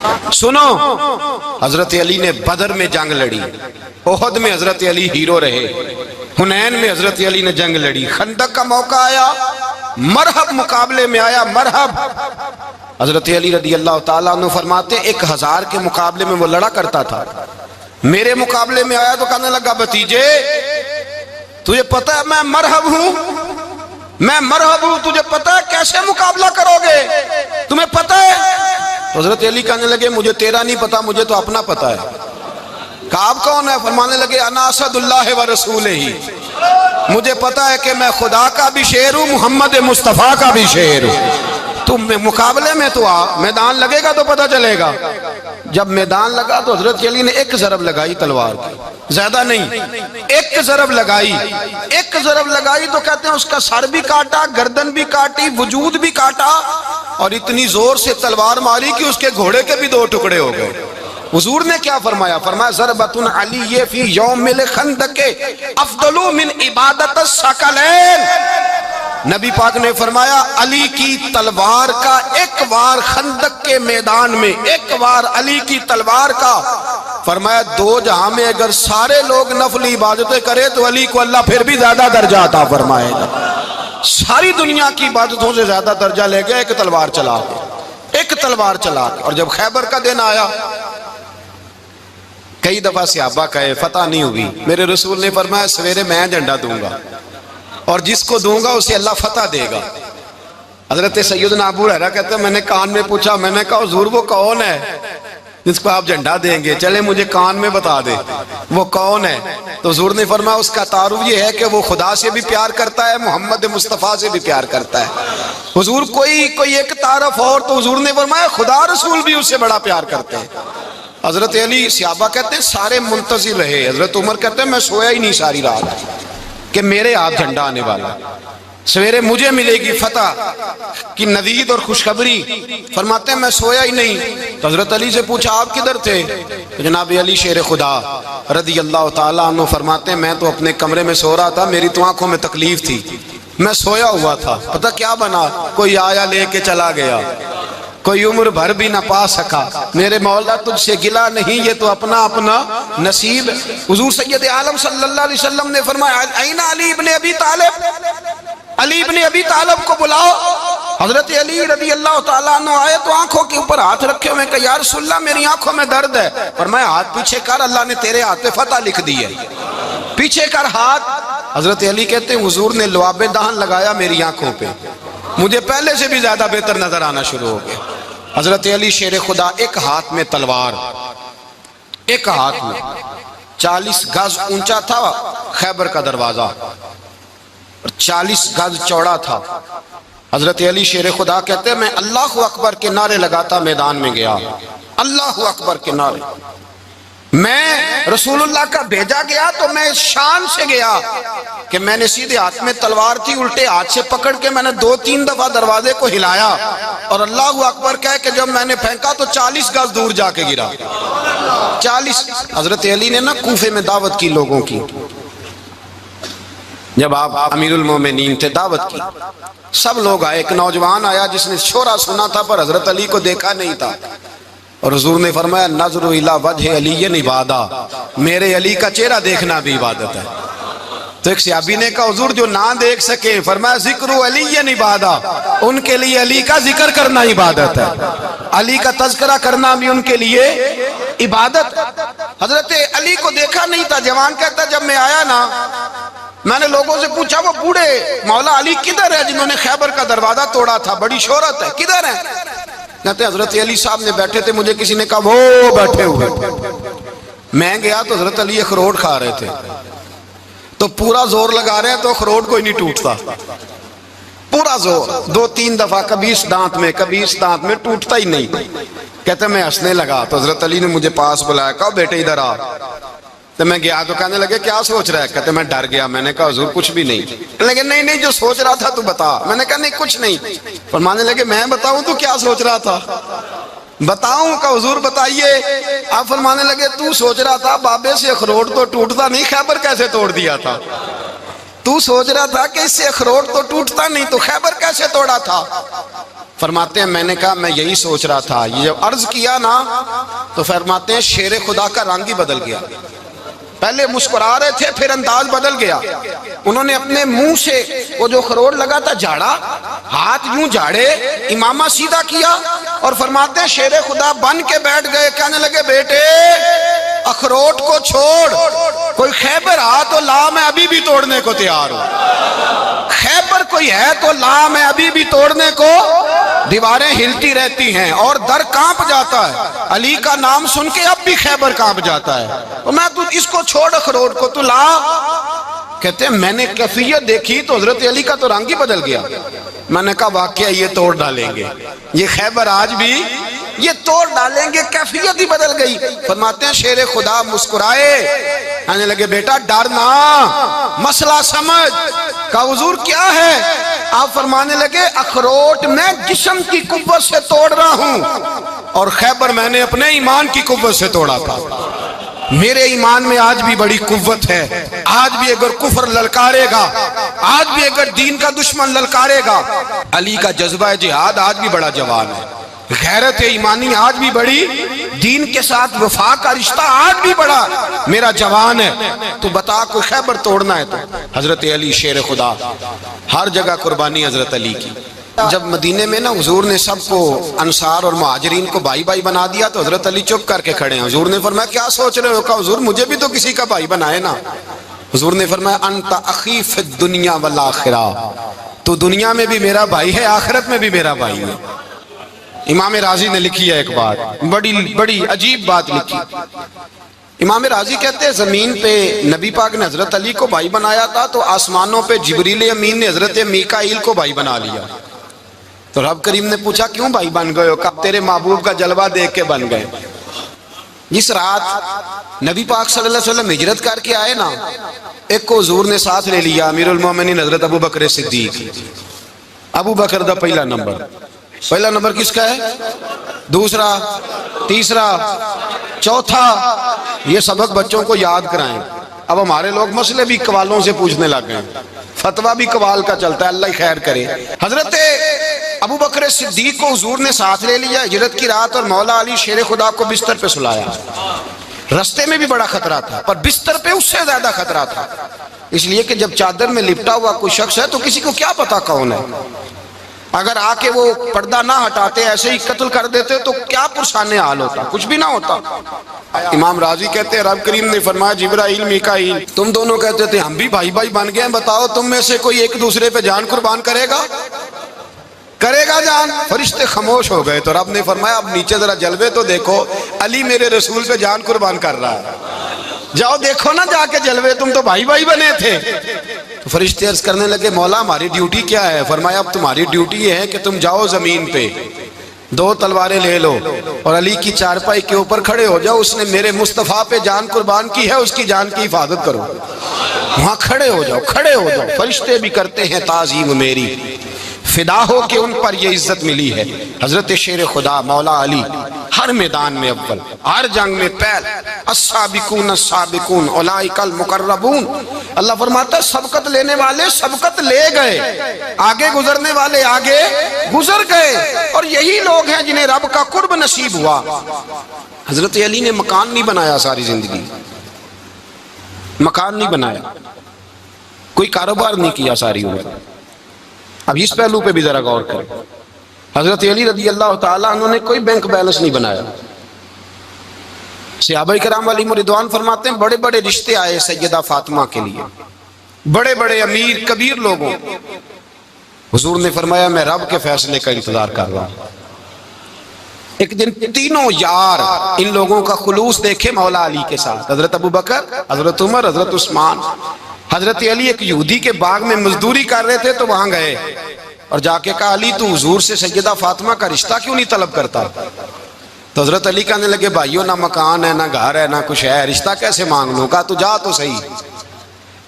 سنو، حضرت علی نے بدر میں جنگ لڑی، احد میں حضرت علی ہیرو رہے، حنین میں حضرت علی نے جنگ لڑی، خندق کا موقع آیا، مرحب مقابلے میں آیا، مرحب۔ حضرت علی رضی اللہ تعالیٰ عنہ فرماتے 1000 کے مقابلے میں وہ لڑا کرتا تھا، میرے مقابلے میں آیا تو کہنے لگا بھتیجے تجھے پتہ ہے میں مرحب ہوں، میں مرحب ہوں، تجھے پتہ ہے کیسے مقابلہ کرو گے، تمہیں پتہ ہے؟ تو حضرت علی کہنے لگے مجھے تیرا نہیں پتا، مجھے تو اپنا پتہ ہے۔ کعب کون ہے؟ فرمانے لگے انا اسد اللہ و رسولہ، مجھے پتا ہے کہ میں خدا کا بھی شیر ہوں، محمد مصطفیٰ کا بھی شیر ہوں۔ تم مقابلے میں تو آ، میدان لگے گا تو پتہ چلے گا۔ جب میدان لگا تو حضرت علی نے ایک ضرب لگائی تلوار کی، زیادہ نہیں، ایک ضرب لگائی، ایک ضرب لگائی تو کہتے ہیں اس کا سر بھی کاٹا، گردن بھی کاٹی، وجود بھی کاٹا، اور اتنی زور سے تلوار ماری کہ اس کے گھوڑے کے بھی 2 ٹکڑے ہو گئے۔ حضور نے کیا فرمایا؟ فرمایا ضربۃ علی فی یوم الخندق افضل من عبادت الثقلین۔ نبی پاک نے فرمایا علی کی تلوار کا ایک وار خندق کے میدان میں، ایک وار علی کی تلوار کا، فرمایا 2 جہاں میں اگر سارے لوگ نفل عبادتیں کرے تو علی کو اللہ پھر بھی زیادہ درجہ عطا فرمائے گا۔ ساری دنیا کی عبادتوں سے زیادہ درجہ لے گیا ایک تلوار چلا کے، ایک تلوار چلا کے۔ اور جب خیبر کا دن آیا، کئی دفعہ صحابہ کہے فتح نہیں ہوئی، میرے رسول نے فرمایا سویرے میں جھنڈا دوں گا اور جس کو دوں گا اسے اللہ فتح دے گا۔ حضرت سیدنا ابو ہریرہ کہتے ہیں میں نے کان میں پوچھا، میں نے کہا حضور وہ کون ہے جس کو آپ جھنڈا دیں گے؟ چلے مجھے کان میں بتا دے وہ کون ہے۔ تو حضور نے فرمایا اس کا تعارف یہ ہے کہ وہ خدا سے بھی پیار کرتا ہے، محمد مصطفیٰ سے بھی پیار کرتا ہے۔ حضور کوئی ایک تعارف اور، تو حضور نے فرمایا خدا رسول بھی اس سے بڑا پیار کرتے ہیں۔ حضرت علی، صحابہ کہتے ہیں سارے منتظر رہے، حضرت عمر کہتے ہیں میں سویا ہی نہیں ساری رات کہ میرے ہاتھ جھنڈا آنے والا، سویرے مجھے ملے گی فتح کی نوید اور خوشخبری۔ فرماتے ہیں میں سویا ہی نہیں۔ تو حضرت علی سے پوچھا آپ کدھر تھے؟ جناب علی شیر خدا رضی اللہ تعالیٰ عنہ فرماتے ہیں میں تو اپنے کمرے میں سو رہا تھا، میری تو آنکھوں میں تکلیف تھی، میں سویا ہوا تھا، پتہ کیا بنا؟ کوئی آیا لے کے چلا گیا، کوئی عمر بھر بھی نہ پا سکا۔ میرے مولا تجھ سے گلا نہیں، یہ تو اپنا اپنا نصیب۔ حضور سید عالم صلی اللہ علیہ وسلم نے فرمایا این علی ابن ابی طالب، علی ابن ابی طالب کو بلاؤ۔ حضرت علی رضی اللہ تعالیٰ عنہ آئے تو آنکھوں کے اوپر ہاتھ رکھے ہوئے کہ یا رسول اللہ میری آنکھوں میں درد ہے۔ فرمایا ہاتھ پیچھے کر، اللہ نے تیرے ہاتھ پہ فتح لکھ دی ہے، پیچھے کر ہاتھ۔ حضرت علی کہتے ہیں حضور نے لعاب دہن لگایا میری آنکھوں پہ، مجھے پہلے سے بھی زیادہ بہتر نظر آنا شروع ہو گیا۔ حضرت علی شیر خدا ایک ہاتھ میں تلوار، ایک ہاتھ میں 40 گز اونچا تھا خیبر کا دروازہ اور 40 گز چوڑا تھا۔ حضرت علی شیر خدا کہتے ہیں میں اللہ اکبر کے نعرے لگاتا میدان میں گیا، اللہ اکبر کے نعرے۔ میں رسول اللہ کا بھیجا گیا تو میں شان سے گیا کہ میں نے سیدھے ہاتھ میں تلوار تھی، الٹے ہاتھ سے پکڑ کے میں نے 2-3 دفعہ دروازے کو ہلایا اور اللہ اکبر کہہ کہ جب میں نے پھینکا تو 40 گز دور جا کے گرا۔ 40۔ حضرت علی نے نا کوفے میں دعوت کی لوگوں کی، جب آپ امیر المومنین تھے دعوت کی، سب لوگ آئے، ایک نوجوان آیا جس نے شورا سنا تھا پر حضرت علی کو دیکھا نہیں تھا، اور حضور نے فرمایا نظر الی وجہ علی عبادہ، میرے علی کا چہرہ دیکھنا بھی عبادت ہے۔ تو ایک صحابی نے کہا حضور جو نہ دیکھ سکے، فرمایا ذکر علی عبادہ، ان کے لیے علی کا ذکر کرنا عبادت ہے، علی کا تذکرہ کرنا بھی ان کے لیے عبادت۔ حضرت علی کو دیکھا نہیں تھا، جوان کہتا جب میں آیا نا میں نے لوگوں سے پوچھا وہ بوڑھے مولا علی کدھر ہے جنہوں نے خیبر کا دروازہ توڑا تھا، بڑی شہرت ہے، کدھر ہے؟ کہتے ہیں حضرت علی صاحب نے بیٹھے تھے، مجھے کسی نے کہا وہ بیٹھے ہوئے۔ میں گیا تو حضرت علی اخروٹ کھا رہے تھے، تو پورا زور لگا رہے ہیں تو اخروٹ کوئی نہیں ٹوٹتا، پورا زور 2-3 دفعہ، کبھی اس دانت میں کبھی اس دانت میں، ٹوٹتا ہی نہیں۔ کہتے ہیں میں ہنسنے لگا تو حضرت علی نے مجھے پاس بلایا، کہا بیٹے ادھر آ۔ تو میں گیا تو کہنے لگے کیا سوچ رہا ہے؟ کہتے میں ڈر گیا، میں نے کہا حضور کچھ بھی نہیں۔ لیکن نہیں جو سوچ رہا تھا تو بتا۔ میں نے کہا نہیں کچھ نہیں۔ فرمانے لگے میں بتاؤں تو کیا سوچ رہا تھا؟ بتاؤں؟ کہ حضور بتائیے۔ آپ فرمانے لگے تو سوچ رہا تھا بابے سے اخروٹ تو ٹوٹتا نہیں، خیبر کیسے توڑ دیا تھا؟ تو سوچ رہا تھا کہ اس سے اخروٹ تو ٹوٹتا نہیں تو خیبر کیسے توڑا تھا؟ فرماتے ہیں میں نے کہا میں یہی سوچ رہا تھا. یہ جب عرض کیا نا تو فرماتے ہیں شیر خدا کا رنگ ہی بدل گیا. پہلے مسکرا رہے تھے پھر انداز بدل گیا. انہوں نے اپنے منہ سے وہ جو خروٹ لگا تھا جھاڑا, ہاتھ یوں جھاڑے, امامہ سیدھا کیا اور فرماتے ہیں شیر خدا بن کے بیٹھ گئے. کہنے لگے بیٹے اخروٹ کو چھوڑ, کوئی خیبر آ تو لا, میں ابھی بھی توڑنے کو تیار ہوں. خیبر کوئی ہے تو لا, میں ابھی بھی توڑنے کو. دیواریں ہلتی رہتی ہیں اور در کانپ جاتا ہے. علی کا نام سن کے اب بھی خیبر کانپ جاتا ہے. تو میں تو اس کو چھوڑ اخروٹ کو تو لا. کہتے ہیں میں نے کیفیت دیکھی تو حضرت علی کا تو رنگ ہی بدل گیا. میں نے کہا واقعہ یہ توڑ ڈالیں گے, یہ خیبر آج بھی یہ توڑ ڈالیں گے, کیفیت ہی بدل گئی. فرماتے ہیں شیر خدا مسکرائے, کہنے لگے بیٹا ڈرنا, مسئلہ سمجھ. کہا حضور کیا ہے؟ آپ فرمانے لگے اخروٹ میں جسم کی قوت سے توڑ رہا ہوں اور خیبر میں نے اپنے ایمان کی قوت سے توڑا تھا. میرے ایمان میں آج بھی بڑی قوت ہے. آج بھی اگر کفر للکارے گا, آج بھی اگر دین کا دشمن للکارے گا, علی کا جذبہ جہاد آج بھی بڑا جوان ہے. غیرت ایمانی آج بھی بڑی, دین کے ساتھ وفا کا رشتہ آج بھی بڑا میرا جوان ہے. تو بتا کوئی خیبر توڑنا ہے تو حضرت علی شیر خدا, ہر جگہ قربانی حضرت علی کی. جب مدینے میں نا حضور نے سب کو انصار اور مہاجرین کو بھائی بھائی بنا دیا تو حضرت علی چپ کر کے کھڑے ہیں. حضور نے فرمایا کیا سوچ رہے ہو؟ کہا حضور مجھے بھی تو کسی کا بھائی بنائے نا. حضور نے فرمایا انت اخی فی الدنیا والآخرہ, تو دنیا میں بھی میرا بھائی ہے, آخرت میں بھی میرا بھائی ہے. امام راضی نے لکھی ہے ایک بات, بڑی عجیب بات لکھی. امام راضی کہتے ہیں زمین پہ نبی پاک نے حضرت علی کو بھائی بنایا تھا تو آسمانوں پہ جبریل امین نے حضرت میکائیل کو بھائی بنا لیا. تو رب کریم نے پوچھا کیوں بھائی بن گئے ہو؟ کہا تیرے محبوب کا جلوہ دیکھ کے بن گئے. جس رات نبی پاک صلی اللہ علیہ وسلم ہجرت کر کے آئے نا, ایک کو حضور نے ساتھ لے لیا, امیر المومنین حضرت ابو بکر صدیق. ابو بکر دا پہلا نمبر کس کا ہے؟ دوسرا, تیسرا, چوتھا. یہ سبق بچوں کو یاد کرائیں. اب ہمارے لوگ مسئلے بھی قوالوں سے پوچھنے لگ گئے, فتویٰ بھی قوال کا چلتا ہے, اللہ خیر کرے. حضرت ابو بکر صدیق کو حضور نے ساتھ لے لیا ہجرت کی رات, اور مولا علی شیر خدا کو بستر پہ سلایا. رستے میں بھی بڑا خطرہ تھا پر بستر پہ اس سے زیادہ خطرہ تھا, اس لیے کہ جب چادر میں لپٹا ہوا کوئی شخص ہے تو کسی کو کیا پتا کون ہے. اگر آ کے وہ پردہ نہ ہٹاتے ایسے ہی قتل کر دیتے تو کیا پرسان حال ہوتا, کچھ بھی نہ ہوتا. امام راضی کہتے ہیں رب کریم نے فرمایا جبرائیل میکائیل تم دونوں کہتے تھے ہم بھی بھائی بھائی بن گئے ہیں, بتاؤ تم میں سے کوئی ایک دوسرے پہ جان قربان کرے گا جان؟ فرشتے خاموش ہو گئے. تو رب نے فرمایا اب نیچے ذرا جلوے تو دیکھو, علی میرے رسول پہ جان قربان کر رہا ہے, جاؤ دیکھو نا جا کے جلوے, تم تو بھائی بھائی بنے تھے. تو فرشتے عرض کرنے لگے مولا ہماری ڈیوٹی کیا ہے؟ فرمایا اب تمہاری ڈیوٹی یہ ہے کہ تم جاؤ زمین پہ, 2 تلواریں لے لو اور علی کی چارپائی کے اوپر کھڑے ہو جاؤ. اس نے میرے مصطفیٰ پہ جان قربان کی ہے, اس کی جان کی حفاظت کرو. وہاں کھڑے ہو جاؤ. فرشتے بھی کرتے ہیں تعظیم میری, فدا ہو کہ ان پر یہ عزت ملی ہے. حضرت شیر خدا مولا علی ہر میدان میں اول, ہر جنگ میں پہل. السابقون السابقون اولئک المقربون. اللہ فرماتا ہے سبقت لینے والے سبقت لے گئے, آگے گزرنے والے آگے گزر گئے, اور یہی لوگ ہیں جنہیں رب کا قرب نصیب ہوا. حضرت علی نے مکان نہیں بنایا ساری زندگی, مکان نہیں بنایا, کوئی کاروبار نہیں کیا ساری عمر. اب اس پہلو پہ بھی ذرا غور کریں. حضرت علی رضی اللہ تعالیٰ انہوں نے کوئی بینک بیلنس نہیں بنایا. صحابہ کرام علیہم رضوان فرماتے ہیں بڑے بڑے رشتے آئے سیدہ فاطمہ کے لیے, بڑے بڑے امیر کبیر لوگوں. حضور نے فرمایا میں رب کے فیصلے کا انتظار کر رہا ہوں. ایک دن تینوں یار ان لوگوں کا خلوص دیکھے مولا علی کے ساتھ, حضرت ابو بکر, حضرت عمر, حضرت عثمان. حضرت علی ایک یہودی کے باغ میں مزدوری کر رہے تھے تو وہاں گئے اور جا کے کہا علی تو حضور سے سیدہ فاطمہ کا رشتہ کیوں نہیں طلب کرتا؟ تو حضرت علی کہنے لگے بھائیو نہ مکان ہے نہ گھر ہے نہ کچھ ہے, رشتہ کیسے مانگ لوں؟ کہا تو جا تو صحیح,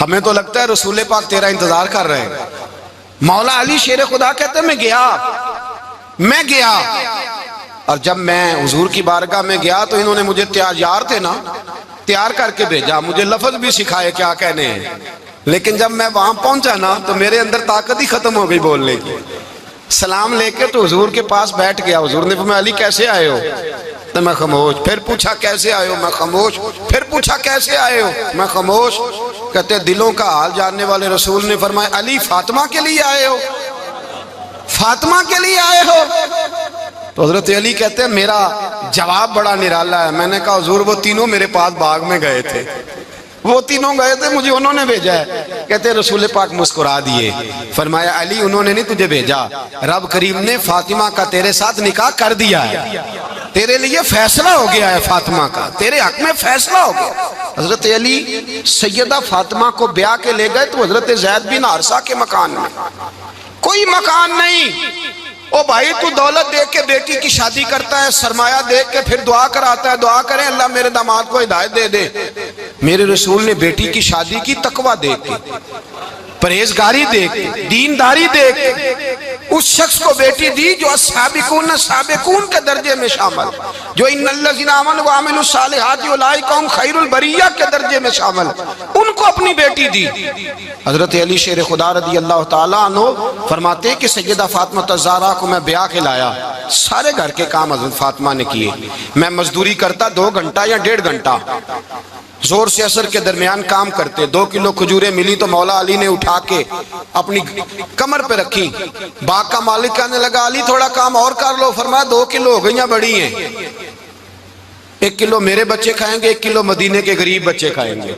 ہمیں تو لگتا ہے رسول پاک تیرا انتظار کر رہے ہیں. مولا علی شیر خدا کہتے ہیں میں گیا اور جب میں حضور کی بارگاہ میں گیا تو انہوں نے مجھے یار تھے نا, تیار کر کے بھیجا, مجھے لفظ بھی سکھائے کیا کہنے ہیں, لیکن جب میں وہاں پہنچا نا تو میرے اندر طاقت ہی ختم ہو گئی بولنے کی. سلام لے کے تو حضور کے پاس بیٹھ گیا. حضور نے فرمایا علی کیسے آئے ہو؟ تو میں خاموش. پھر پوچھا کیسے آئے ہو؟ میں خاموش. پھر پوچھا کیسے آئے ہو؟ میں خاموش. کہتے ہیں دلوں کا حال جاننے والے رسول نے فرمایا علی فاطمہ کے لیے آئے ہو؟ فاطمہ کے لیے آئے ہو؟ تو حضرت علی کہتے ہیں میرا جواب بڑا نرالا ہے. میں نے کہا حضور وہ تینوں میرے پاس باغ میں گئے تھے, وہ تینوں گئے تھے, مجھے انہوں نے بھیجا ہے. کہتے ہیں رسول پاک مسکرا دیے, فرمایا علی انہوں نے نہیں تجھے بھیجا, رب کریم نے فاطمہ کا تیرے ساتھ نکاح کر دیا ہے, تیرے لیے فیصلہ ہو گیا ہے فاطمہ کا, تیرے حق میں فیصلہ ہو گیا. حضرت علی سیدہ فاطمہ کو بیاہ کے لے گئے تو حضرت زید بن حارثہ کے مکان میں, کوئی مکان نہیں. او بھائی تو دولت دیکھ کے بیٹی کی شادی کرتا ہے, سرمایہ دیکھ کے پھر دعا کراتا ہے, دعا کریں اللہ میرے داماد کو ہدایت دے دے. میرے رسول نے بیٹی کی شادی کی تقوی دیکھ کے, پرہیزگاری دیکھ کے, دینداری دیکھ کے اس شخص کو بیٹی دی جو السابقون سابقون کے درجے میں شامل, جو ان الذین آمنوا وعملوا الصالحات اولئک هم خیر البریہ کے درجے میں شامل, ان کو اپنی بیٹی دی. حضرت علی شیر خدا رضی اللہ تعالیٰ عنہ فرماتے کہ سیدہ فاطمہ الزہرا کو میں بیاہ کے لایا, سارے گھر کے کام حضرت فاطمہ نے کیے. میں مزدوری کرتا 2 گھنٹہ یا 1.5 گھنٹہ, زور سے عصر کے درمیان کام کرتے. 2 کلو کھجوریں ملی تو مولا علی نے اٹھا کے اپنی کمر پہ رکھی. باغ کا مالک کہنے لگا علی تھوڑا کام اور کر لو. فرمایا 2 کلو ہو گئیں بڑی ہیں, 1 کلو میرے بچے کھائیں گے, 1 کلو مدینے کے غریب بچے کھائیں گے.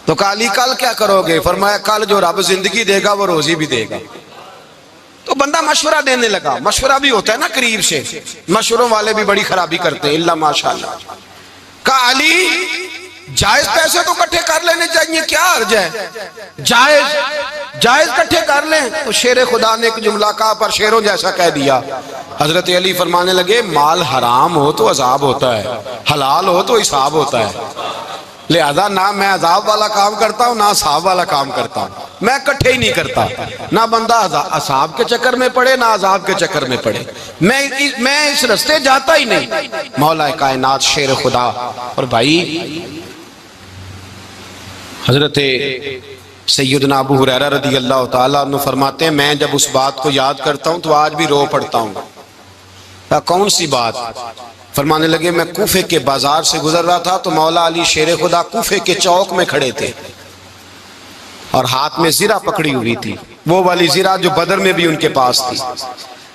تو کہا علی کل کیا کرو گے؟ فرمایا کل جو رب زندگی دے گا وہ روزی بھی دے گا. تو بندہ مشورہ دینے لگا. مشورہ بھی ہوتا ہے نا قریب سے, مشوروں والے بھی بڑی خرابی کرتے ہیں, اللہ ماشاءاللہ. کہا علی جائز پیسے تو کٹھے کر لینے چاہیے, کیا عرض ہے, جائز کٹھے کر لیں. تو شیر خدا نے ایک جملہ کہا پر شیروں جیسا کہہ دیا. حضرت علی فرمانے لگے مال حرام ہو تو عذاب ہوتا ہے, حلال ہو تو حساب ہوتا ہے. لہذا نہ میں عذاب والا کام کرتا ہوں نہ حساب والا کام کرتا ہوں, میں کٹھے ہی نہیں کرتا. نہ بندہ حساب کے چکر میں پڑے نہ عذاب کے چکر میں پڑے, میں اس رستے جاتا ہی نہیں. مولا کائنات شیر خدا. اور بھائی حضرت سیدنا ابو ہریرہ رضی اللہ تعالیٰ عنہ فرماتے ہیں میں جب اس بات کو یاد کرتا ہوں تو آج بھی رو پڑتا ہوں. کون سی بات؟ فرمانے لگے میں کوفے کے بازار سے گزر رہا تھا تو مولا علی شیر خدا کوفے کے چوک میں کھڑے تھے اور ہاتھ میں زرہ پکڑی ہوئی تھی, وہ والی زرہ جو بدر میں بھی ان کے پاس تھی,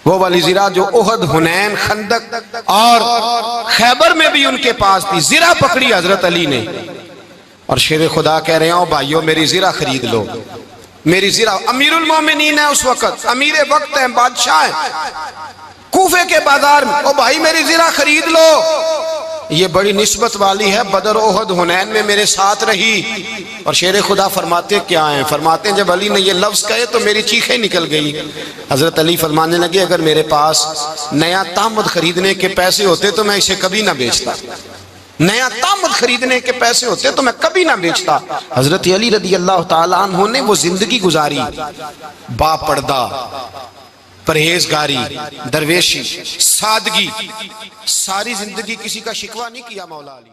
وہ والی زرہ جو احد, حنین, خندق اور خیبر میں بھی ان کے پاس تھی. زرہ پکڑی حضرت علی نے اور شیر خدا کہہ رہے ہیں بھائیو میری زرہ خرید لو. میری زرہ, امیر المومنین ہے اس وقت, امیر وقت ہیں, بادشاہ ہیں, کوفے کے بازار میں, او بھائی میری زرہ خرید لو. یہ بڑی نسبت والی ہے, بدر, احد, حنین میں میرے ساتھ رہی. اور شیر خدا فرماتے کیا ہیں؟ فرماتے ہیں جب علی نے یہ لفظ کہے تو میری چیخیں نکل گئی. حضرت علی فرمانے لگے اگر میرے پاس نیا تامد خریدنے کے پیسے ہوتے تو میں اسے کبھی نہ بیچتا, نیا تامد خریدنے کے پیسے ہوتے تو میں کبھی نہ بیچتا. حضرت علی رضی اللہ تعالیٰ عنہ نے وہ زندگی گزاری, با پردہ, پرہیزگاری, درویشی, سادگی, ساری زندگی کسی کا شکوہ نہیں کیا مولا علی.